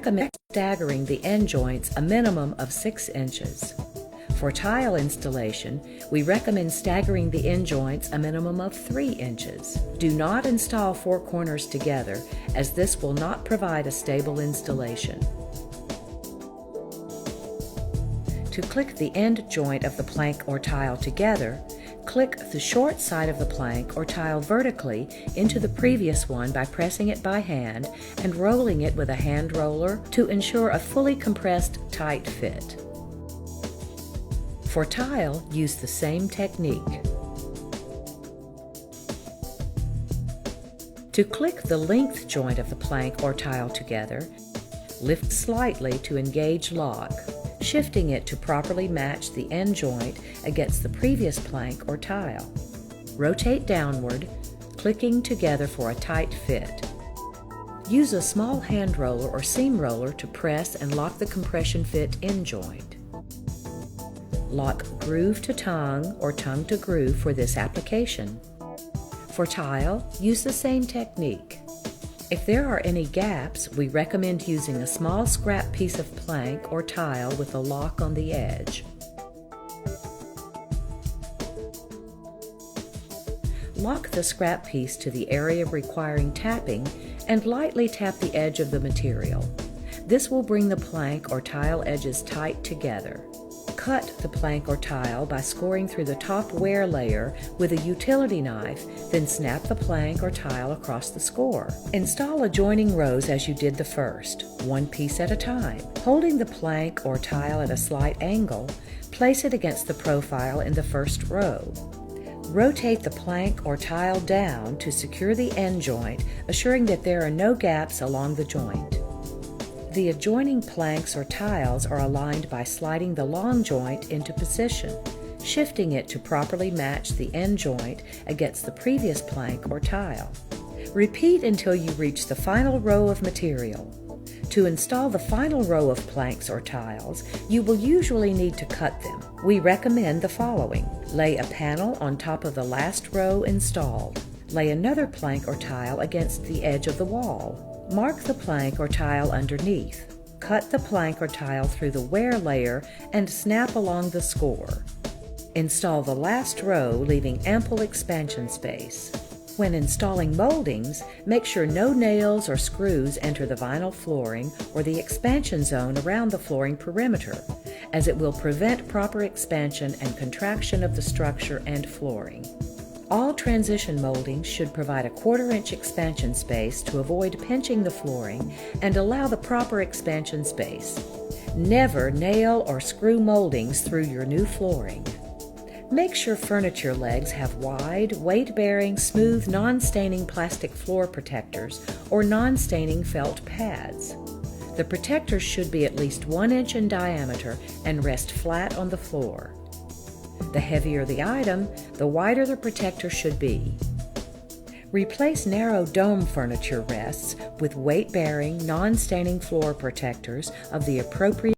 recommend staggering the end joints a minimum of 6 inches. For tile installation, we recommend staggering the end joints a minimum of 3 inches. Do not install 4 corners together, as this will not provide a stable installation. To click the end joint of the plank or tile together, click the short side of the plank or tile vertically into the previous one by pressing it by hand and rolling it with a hand roller to ensure a fully compressed, tight fit. For tile, use the same technique. To click the length joint of the plank or tile together, lift slightly to engage lock, shifting it to properly match the end joint against the previous plank or tile. Rotate downward, clicking together for a tight fit. Use a small hand roller or seam roller to press and lock the compression fit end joint. Lock groove to tongue or tongue to groove for this application. For tile, use the same technique. If there are any gaps, we recommend using a small scrap piece of plank or tile with a lock on the edge. Lock the scrap piece to the area requiring tapping and lightly tap the edge of the material. This will bring the plank or tile edges tight together. Cut the plank or tile by scoring through the top wear layer with a utility knife, then snap the plank or tile across the score. Install adjoining rows as you did the first, one piece at a time. Holding the plank or tile at a slight angle, place it against the profile in the first row. Rotate the plank or tile down to secure the end joint, assuring that there are no gaps along the joint. The adjoining planks or tiles are aligned by sliding the long joint into position, shifting it to properly match the end joint against the previous plank or tile. Repeat until you reach the final row of material. To install the final row of planks or tiles, you will usually need to cut them. We recommend the following. Lay a panel on top of the last row installed. Lay another plank or tile against the edge of the wall. Mark the plank or tile underneath. Cut the plank or tile through the wear layer and snap along the score. Install the last row, leaving ample expansion space. When installing moldings, make sure no nails or screws enter the vinyl flooring or the expansion zone around the flooring perimeter, as it will prevent proper expansion and contraction of the structure and flooring. All transition moldings should provide a 1/4 inch expansion space to avoid pinching the flooring and allow the proper expansion space. Never nail or screw moldings through your new flooring. Make sure furniture legs have wide, weight-bearing, smooth, non-staining plastic floor protectors or non-staining felt pads. The protectors should be at least 1 inch in diameter and rest flat on the floor. The heavier the item, the wider the protector should be. Replace narrow dome furniture rests with weight-bearing, non-staining floor protectors of the appropriate